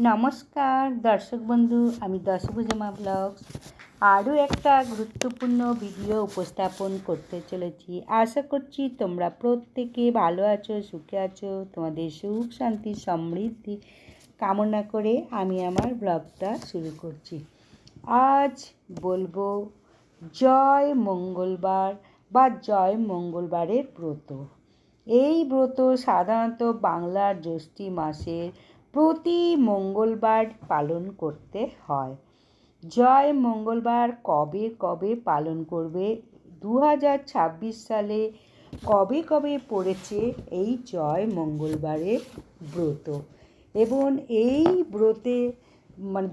নমস্কার দর্শক বন্ধু, আমি দশভুজা ব্লগস আরও একটা গুরুত্বপূর্ণ ভিডিও উপস্থাপন করতে চলেছি। আশা করছি তোমরা প্রত্যেকে ভালো আছো, সুখে আছো। তোমাদের সুখ শান্তি সমৃদ্ধি কামনা করে আমি আমার ব্লগটা শুরু করছি। আজ বলবো জয় মঙ্গলবার বা জয় মঙ্গলবারের ব্রত। এই ব্রত সাধারণত বাংলার জ্যৈষ্ঠ মাসের প্রতি মঙ্গলবার পালন করতে হয়। জয় মঙ্গলবার কবে কবে পালন করবে, 2026 সালে কবে কবে পড়েছে এই জয় মঙ্গলবারের ব্রত, এবং এই ব্রতে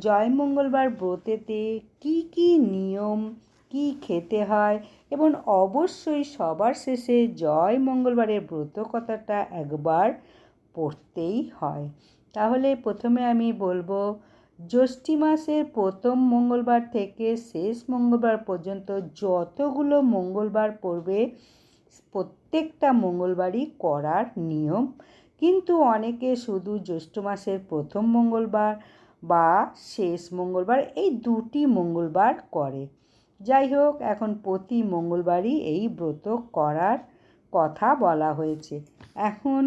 জয় মঙ্গলবার ব্রতেতে কি কি নিয়ম, কি খেতে হয়, এবং অবশ্যই সবার শেষে জয় মঙ্গলবারের ব্রত কথাটা একবার পড়তেই হয়। তাহলে প্রথমে আমি বলবো, জ্যৈষ্ঠ মাসের প্রথম মঙ্গলবার থেকে শেষ মঙ্গলবার পর্যন্ত যতগুলো মঙ্গলবার পড়বে প্রত্যেকটা মঙ্গলবারই করার নিয়ম, কিন্তু অনেকে শুধু জ্যৈষ্ঠ মাসের প্রথম মঙ্গলবার বা শেষ মঙ্গলবার এই দুটি মঙ্গলবার করে। যাই হোক, এখন প্রতি মঙ্গলবারই এই ব্রত করার কথা বলা হয়েছে। এখন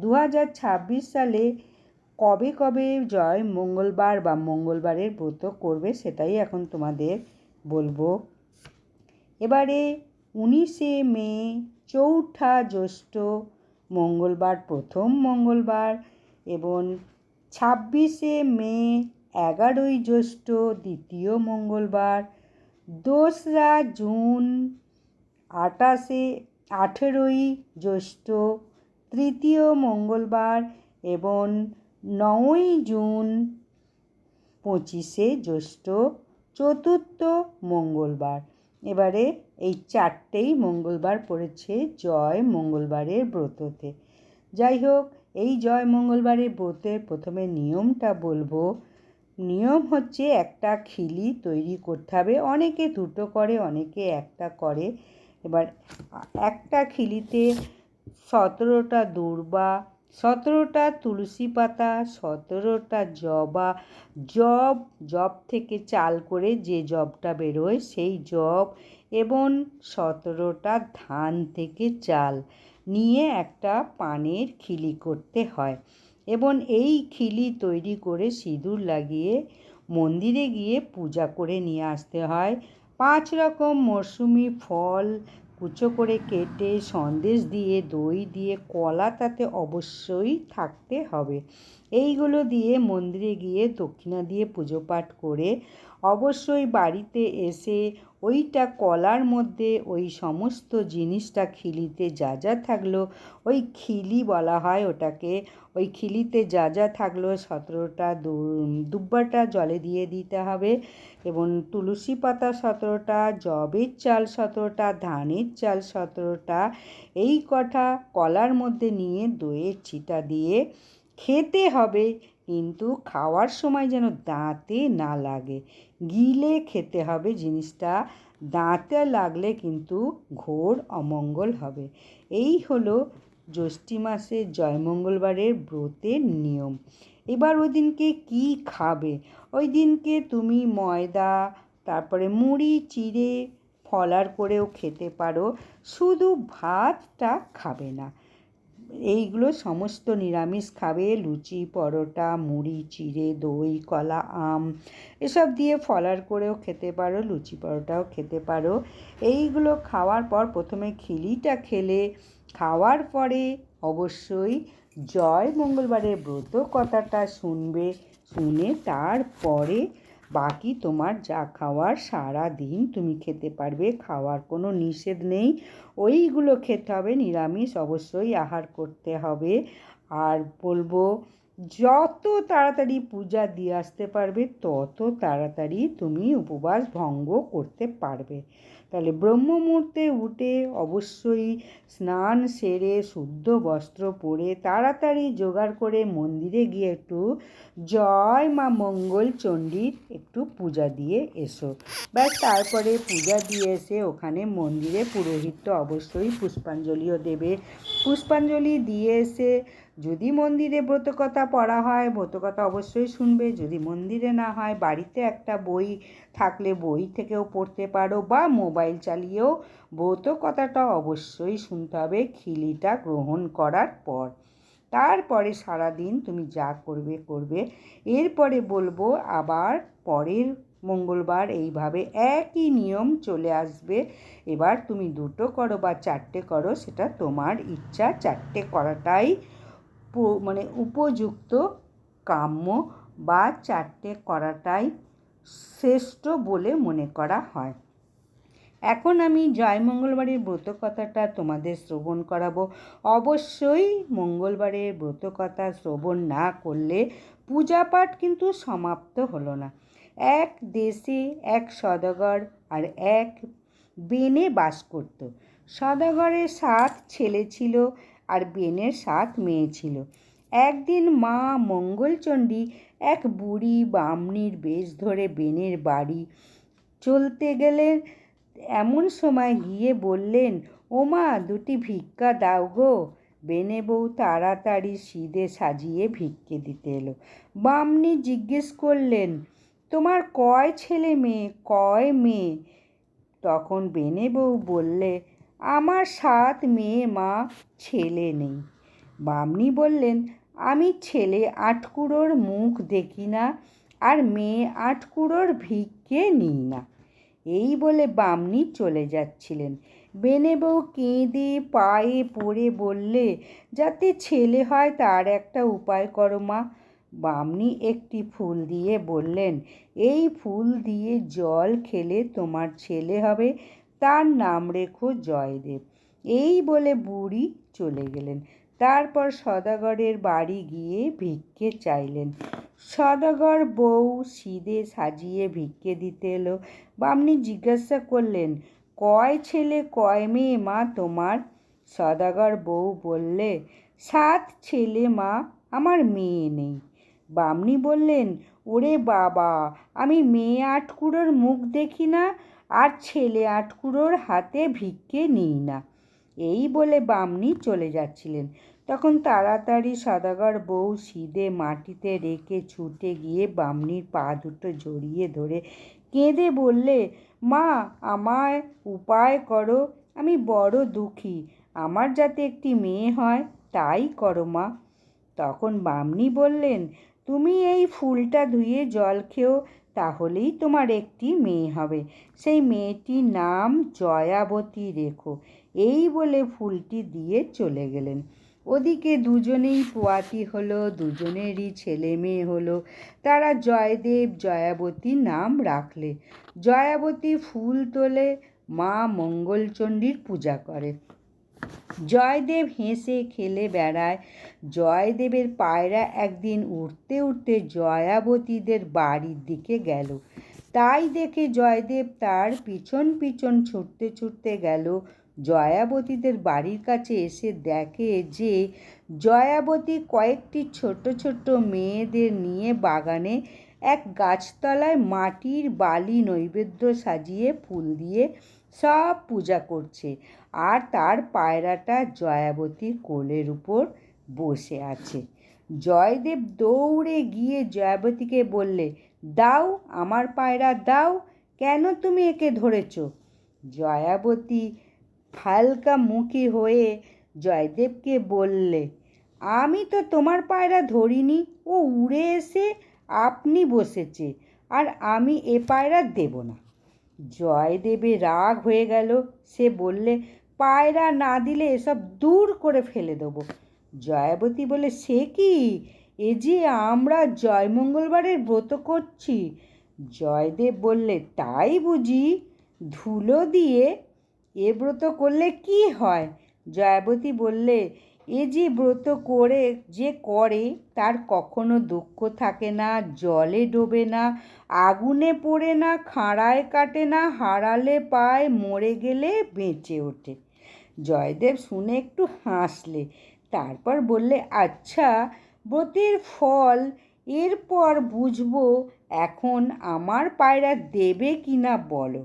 2026 সালে কবে কবে জয় মঙ্গলবার বা মঙ্গলবারের ব্রত করবে সেটাই এখন তোমাদের বলবো। এবারে 19শে মে চৌঠা জ্যৈষ্ঠ মঙ্গলবার প্রথম মঙ্গলবার, এবং 26শে মে 11ই জ্যৈষ্ঠ দ্বিতীয় মঙ্গলবার, 2রা জুন 18ই জ্যৈষ্ঠ তৃতীয় মঙ্গলবার, এবং 9ই জুন 25শে জ্যৈষ্ঠ চতুর্থ মঙ্গলবার। এবারে এই চারটেই মঙ্গলবার পড়েছে জয় মঙ্গলবারের ব্রততে। যাই হোক, এই জয় মঙ্গলবারের ব্রতের প্রথমে নিয়মটা বলবো। নিয়ম হচ্ছে একটা খিলি তৈরি করতে হবে। অনেকে দুটো করে, অনেকে একটা করে। এবার একটা খিলিতে 17টা দূর্বা, 17টা তুলসী পাতা, 17টা জবা, জব থেকে চাল করে যে জবটা বেরোয় সেই জব, এবং 17টা ধান থেকে চাল নিয়ে একটা পানের খিলি করতে হয়, এবং এই খিলি তৈরি করে সিঁদুর লাগিয়ে মন্দিরে গিয়ে পূজা করে নিয়ে আসতে হয়। 5 রকম মরশুমি ফল কুচো করে কেটে, সন্দেশ দিয়ে, দই দিয়ে, কলা তাতে অবশ্যই থাকতে হবে। এইগুলো দিয়ে মন্দিরে গিয়ে দক্ষিণা দিয়ে পুজো পাঠ করে অবশ্যই বাড়িতে এসে ওইটা কলার মধ্যে ওই সমস্ত জিনিসটা খিলিতে যা যা থাকলো, ওই খিলি বলা হয় ওটাকে, ওই খিলিতে যা যা থাকলো 17টা দুব্বাটা জলে দিয়ে দিতে হবে, এবং তুলসী পাতা 17টা, জবের চাল 17টা, ধানের চাল 17টা, এই কটা কলার মধ্যে নিয়ে দইয়ের ছিটা দিয়ে খেতে হবে। কিন্তু খাওয়ার সময় যেন দাঁতে না লাগে, গিলে খেতে হবে জিনিসটা। দাঁতে লাগলে কিন্তু ঘোর অমঙ্গল হবে। এই হলো জ্যৈষ্ঠ মাসে জয় মঙ্গলবারের ব্রতের নিয়ম। এবার ওই দিনকে কী খাবে? ওই দিনকে তুমি ময়দা, তারপরে মুড়ি চিড়ে ফলার করেও খেতে পারো, শুধু ভাতটা খাবে না। এইগুলো সমস্ত নিরামিষ খাবে। লুচি, পরোটা, মুড়ি চিড়ে, দই, কলা, আম এসব দিয়ে ফলার করেও খেতে পারো, লুচি পরোটাও খেতে পারো। এইগুলো খাওয়ার পর প্রথমে খিলিটা খেলে, খাওয়ার পরে অবশ্যই জয় মঙ্গলবারের ব্রত কথাটা শুনবে। শুনে তারপরে বাকি তোমার যা খাওয়ার সারা দিন তুমি খেতে পারবে, খাওয়ার কোনো নিষেধ নেই। ওইগুলো খেতে হবে, নিরামিষ অবশ্যই আহার করতে হবে। আর বলবো, যত তাড়াতাড়ি পূজা দিয়ে আসতে পারবে তত তাড়াতাড়ি তুমি উপবাস ভঙ্গ করতে পারবে। তাহলে ব্রহ্ম মুহূর্তে উঠে অবশ্যই স্নান সেরে শুদ্ধ বস্ত্র পরে তাড়াতাড়ি জোগাড় করে মন্দিরে গিয়ে একটু জয় মা মঙ্গল চণ্ডীর একটু পূজা দিয়ে এসো। ব্যাস, তারপরে পূজা দিয়ে এসে ওখানে মন্দিরে পুরোহিত অবশ্যই পুষ্পাঞ্জলিও দেবে। পুষ্পাঞ্জলি দিয়ে এসে যদি মন্দিরে ব্রতকথা পড়া হয় ব্রতকথা অবশ্যই শুনবে, যদি মন্দিরে না হয় বাড়িতে একটা বই থাকলে বই থেকেও পড়তে পারো, বা মোবাইল চালিয়েও ব্রতকথাটা অবশ্যই শুনতে হবে খিলিটা গ্রহণ করার পর। তারপরে সারাদিন তুমি যা করবে করবে। এরপরে বলবো আবার পরের মঙ্গলবার এইভাবে একই নিয়ম চলে আসবে। এবার তুমি 2টো করো বা 4টে করো, সেটা তোমার ইচ্ছা। 4টে করাটাই মানে উপযুক্ত, কাম্য, বা 4টে করাটাই শ্রেষ্ঠ বলে মনে করা হয়। এখন আমি জয় মঙ্গলবারের ব্রতকথাটা তোমাদের শ্রবণ করাবো। অবশ্যই মঙ্গলবারের ব্রতকথা শ্রবণ না করলে পূজাপাঠ কিন্তু সমাপ্ত হলো না। এক দেশে এক সদাগর আর এক বেনে বাস করত। সদাগরের 7 ছেলে ছিল আর বেনের 7 মেয়ে ছিল। একদিন মা মঙ্গলচণ্ডী এক বুড়ি বামনির বেশ ধরে বেনের বাড়ি চলতে গেলেন। এমন সময় গিয়ে বললেন, ওমা 2টি ভিক্ষা দাও গো। বেনে বউ তাড়াতাড়ি সিধে সাজিয়ে ভিক্ষে দিতে এলো। বামনি জিজ্ঞেস করলেন, তোমার কয় ছেলে মেয়ে, কয় মেয়ে? তখন বেনে বউ বললে, আমার 7 মেয়ে মা, ছেলে নেই। বামনি বললেন, আমি ছেলে 8 কুঁড়োর মুখ দেখি না আর মেয়ে 8 কুঁড়োর ভিক্ষে নিই না। এই বলে বামনি চলে যাচ্ছিলেন। বেনে বউ কেঁদে পায়ে পড়ে বললে, যাতে ছেলে হয় তার একটা উপায় করো মা। বামনি একটি ফুল দিয়ে বললেন, এই ফুল দিয়ে জল খেলে তোমার ছেলে হবে, তার নাম রেখো জয়দেব। এই বলে বুড়ি চলে গেলেন। তারপর সদাগরের বাড়ি গিয়ে ভিক্ষে চাইলেন। সদাগর বউ সিধে সাজিয়ে ভিক্ষে দিতে এলো। বামনি জিজ্ঞাসা করলেন, কয় ছেলে কয় মেয়ে মা তোমার? সদাগর বউ বললে, 7 ছেলে মা, আমার মেয়ে নেই। বামনি বললেন, ওরে বাবা, আমি মেয়ে 8 কুঁড়োর মুখ দেখি না আর ছেলে 8 কুঁড়োর হাতে ভিক্ষে নিই না। এই বলে বামনি চলে যাচ্ছিলেন। তখন তাড়াতাড়ি সদাগর বউ সিধে মাটিতে রেখে ছুটে গিয়ে বামনির পা দুটো জড়িয়ে ধরে কেঁদে বললে, মা আমায় উপায় করো, আমি বড় দুঃখী, আমার যাতে একটি মেয়ে হয় তাই করো মা। তখন বামনি বললেন, তুমি এই ফুলটা ধুয়ে জল খেও, তাহলেই তোমার একটি মেয়ে হবে। সেই মেয়েটির নাম জয়াবতী রেখো। এই বলে ফুলটি দিয়ে চলে গেলেন। ওদিকে দুজনেই পোয়াতি হলো, দুজনেরই ছেলে মেয়ে হলো। তারা জয়দেব জয়াবতী নাম রাখলে। জয়াবতী ফুল তোলে, মা মঙ্গলচণ্ডীর পূজা করে। জয়দেব হেসে খেলে বেড়ায়। জয়দেবের পায়রা একদিন উড়তে উড়তে জয়াবতীদের বাড়ির দিকে গেল। তাই দেখে জয়দেব তার পিছন পিছন ছুটতে ছুটতে গেল। জয়াবতীদের বাড়ির কাছে এসে দেখে যে জয়াবতী কয়েকটি ছোট ছোট মেয়েদের নিয়ে বাগানে এক গাছতলায় মাটির বালি নৈবেদ্য সাজিয়ে ফুল দিয়ে সব পূজা করছে, আর তার পায়রাটা জয়াবতীর কোলের উপর বসে আছে। জয়দেব দৌড়ে গিয়ে জয়াবতীকে বললে, দাও আমার পায়রা দাও, কেন তুমি একে ধরেছ? জয়াবতী হালকা মুখী হয়ে জয়দেবকে বললে, আমি তো তোমার পায়রা ধরিনি, ও উড়ে এসে আপনি বসেছে, আর আমি এ পায়রা দেব না। জয়দেবের রাগ হয়ে গেল। সে বললে, পায়রা না দিলে এসব দূর করে ফেলে দেবো। জয়াবতী বলে, সে কি, এ যে আমরা জয়মঙ্গলবারের ব্রত করছি। জয়দেব বললে, তাই বুঝি, ধুলো দিয়ে এ ব্রত করলে কি হয়? জয়াবতী বললে, এ যে ব্রত করে তার কখনো দুঃখ থাকে না, জলে ডোবে না, আগুনে পোড়ে না, খাঁড়ায় কাটে না, হারালে পায়, মরে গেলে বেঁচে ওঠে। জয়দেব শুনে একটু হাসলে। তারপর বললে, আচ্ছা, ব্রতের ফল এরপর বুঝবো, এখন আমার পায়রা দেবে কি না বলো।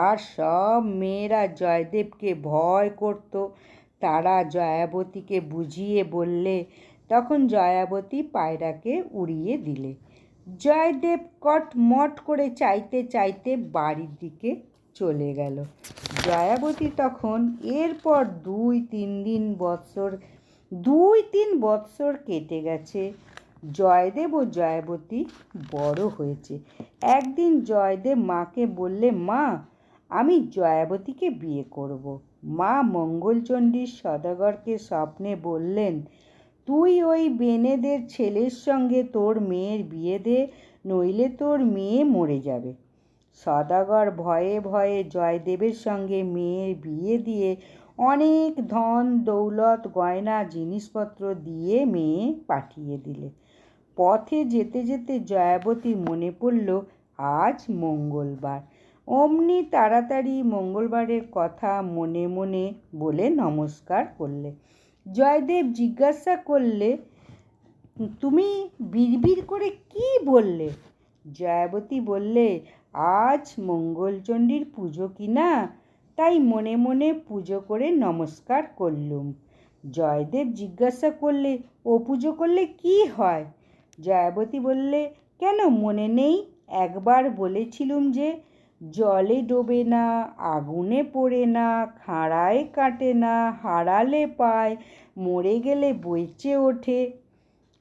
আর সব মেয়েরা জয়দেবকে ভয় করত। তারা জয়াবতীকে বুঝিয়ে বললে, তখন জয়াবতী পায়রাকে উড়িয়ে দিলে। জয়দেব কটমট করে চাইতে চাইতে বাড়ির দিকে চলে গেল। জয়াবতী তখন এরপর 2-3 বৎসর কেটে গেছে। জয়দেব ও জয়াবতী বড় হয়েছে। একদিন জয়দেব মাকে বললে, মা, আমি জয়াবতীকে বিয়ে করব। মা মঙ্গলচণ্ডী সদাগরকে স্বপ্নে বললেন, তুই ওই বেনেদের ছেলের সঙ্গে তোর মেয়ের বিয়ে দে, নইলে তোর মেয়ে মরে যাবে। সদাগর ভয়ে ভয়ে জয়দেবের সঙ্গে মেয়ের বিয়ে দিয়ে অনেক ধন দৌলত গয়না জিনিসপত্র দিয়ে মেয়ে পাঠিয়ে দিলে। পথে যেতে যেতে জয়াবতীর মনে পড়ল আজ মঙ্গলবার। অমনি তাড়াতাড়ি মঙ্গলবারের কথা মনে মনে বলে নমস্কার করলে। জয়দেব জিজ্ঞাসা করলে, তুমি বিড়বিড় করে কি বললে? জয়াবতী বললে, আজ মঙ্গলচণ্ডীর পুজো কি না, তাই মনে মনে পুজো করে নমস্কার করলুম। জয়দেব জিজ্ঞাসা করলে, ও পুজো করলে কি হয়? জয়াবতী বললে, কেন মনে নেই? একবার বলেছিলুম যে জলে ডোবে না, আগুনে পোড়ে না, খাঁড়ায় কাটে না, হারালে পায়, মরে গেলে বেঁচে ওঠে।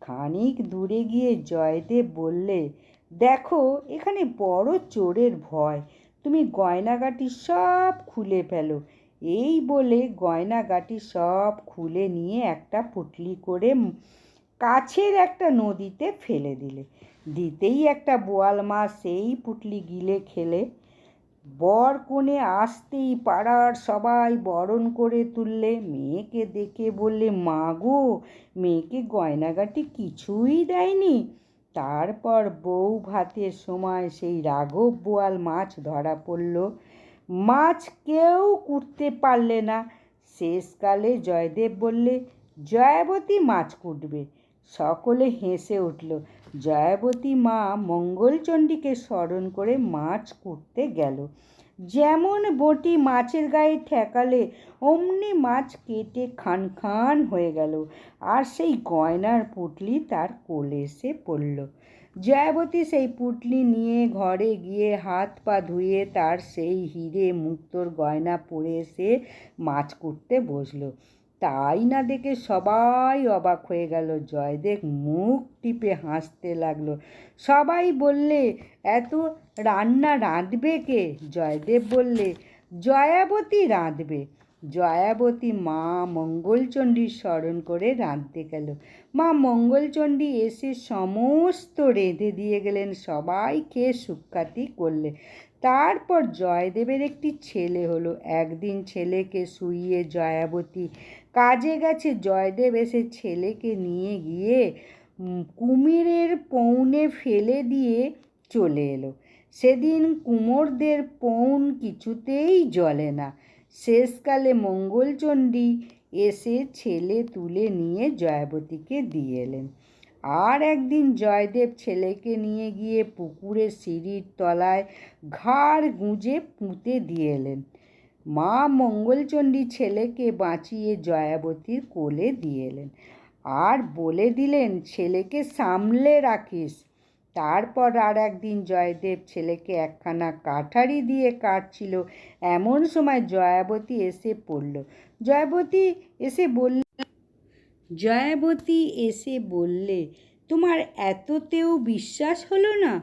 খানিক দূরে গিয়ে জয়দেব বললে, দেখো, এখানে বড় চোরের ভয়, তুমি গয়নাগাটি সব খুলে ফেলো। এই বলে গয়নাগাটি সব খুলে নিয়ে একটা পুটলি করে কাছের একটা নদীতে ফেলে দিলে। দিতেই একটা বোয়াল মাছ সেই পুটলি গিলে খেলে। বর কনে আসতেই পাড়ার সবাই বরণ করে তুললে। মেয়েকে দেখে বললে, মা গো, মেয়েকে গয়নাগাটি কিছুই দেয়নি? তারপর বউ ভাতের সময় সেই রাঘব বোয়াল মাছ ধরা পড়ল। মাছ কেউ কুটতে পারলে না। শেষকালে জয়দেব বললে, জয়াবতী মাছ কুটবে। সকলে হেসে উঠল। জয়াবতী মা মঙ্গলচণ্ডীকে স্মরণ করে মাছ কুটতে গেল। যেমন বঁটি মাছের গায়ে ঠেকালে, অমনি মাছ কেটে খান খান হয়ে গেল, আর সেই গয়নার পুটলি তার কোলে এসে পড়ল। জয়াবতী সেই পুটলি নিয়ে ঘরে গিয়ে হাত পা ধুয়ে তার সেই হিরে মুক্তোর গয়না পরে এসে মাছ কুটতে বসলো। তাই না দেখে সবাই অবাক হয়ে গেল। জয়দেব মুখ টিপে হাসতে লাগলো। সবাই বললে, এত রান্না রাঁধবে কে? জয়দেব বললে, জয়াবতী রাঁধবে। জয়াবতী মা মঙ্গলচণ্ডীর স্মরণ করে রাঁধতে গেল। মা মঙ্গলচণ্ডী এসে সমস্ত রেঁধে দিয়ে গেলেন। সবাই খেয়ে সুখ্যাতি করলে। তারপর জয়দেবের একটি ছেলে হলো। একদিন ছেলেকে শুইয়ে জয়াবতী কাজে গেছে। জয়দেব এসে ছেলেকে নিয়ে গিয়ে কুমিরের পৌনে ফেলে দিয়ে চলে এলো। সেদিন কুমোরদের পৌন কিছুতেই জ্বলে না। শেষকালে মঙ্গলচণ্ডী এসে ছেলে তুলে নিয়ে জয়াবতীকে দিয়ে এলেন। আর একদিন জয়দেব ছেলেকে নিয়ে গিয়ে পুকুরের সিঁড়ির তলায় ঘাড় গুঁজে পুঁতে দিয়ে এলেন। মা মঙ্গলচণ্ডী ছেলেকে বাঁচিয়ে জয়াবতীর কোলে দিয়ে এলেন, আর বলে দিলেন, ছেলেকে সামলে রাখিস। তারপর আর একদিন জয়দেব ছেলেকে একখানা কাঠারি দিয়ে কাটছিল। এমন সময় জয়াবতী এসে পড়ল। জয়াবতী এসে বললে, তোমার এততেও বিশ্বাস হলো না?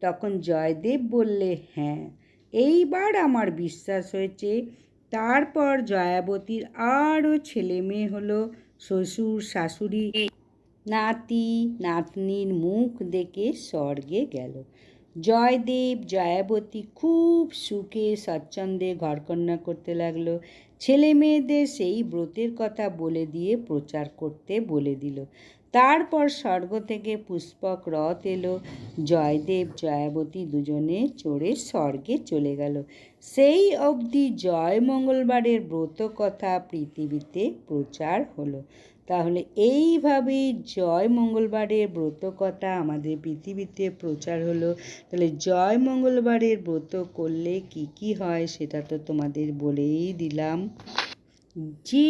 তখন জয়দেব বললে, হ্যাঁ, এইবার আমার বিশ্বাস হয়েছে। তারপর জয়াবতীর আরও ছেলে মেয়ে হলো। শ্বশুর শাশুড়ি নাতি নাতনির মুখ দেখে স্বর্গে গেল। জয়দেব জয়াবতী খুব সুখে স্বচ্ছন্দে ঘরকন্না করতে লাগলো। ছেলে মেয়েদের সেই ব্রতের কথা বলে দিয়ে প্রচার করতে বলে দিল। তারপর স্বর্গ থেকে পুষ্পক রথ এলো। জয়দেব জয়াবতী দুজনে চড়ে স্বর্গে চলে গেল। সেই অবধি জয় মঙ্গলবারের ব্রত কথা পৃথিবীতে প্রচার হলো। তাহলে এইভাবেই জয় মঙ্গলবারের ব্রত কথা আমাদের পৃথিবীতে প্রচার হলো। তাহলে জয় মঙ্গলবারের ব্রত করলে কি কি হয় সেটা তো তোমাদের বলেই দিলাম। যে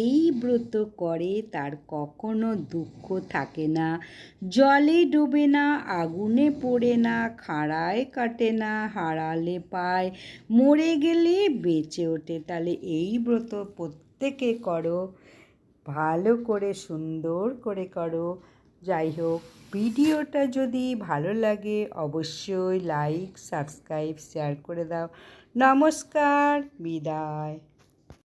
এই ব্রত করে তার কখনো দুঃখ থাকে না, জলে ডোবে না, আগুনে পোড়ে না, খাড়ায় কাটে না, হারালে পায়, মরে গেলে বেঁচে ওঠে। তাহলে এই ব্রত প্রত্যেকে করো, ভালো করে সুন্দর করে করো। যাই হোক, ভিডিওটা যদি ভালো লাগে অবশ্যই লাইক, সাবস্ক্রাইব, শেয়ার করে দাও। নমস্কার, বিদায়।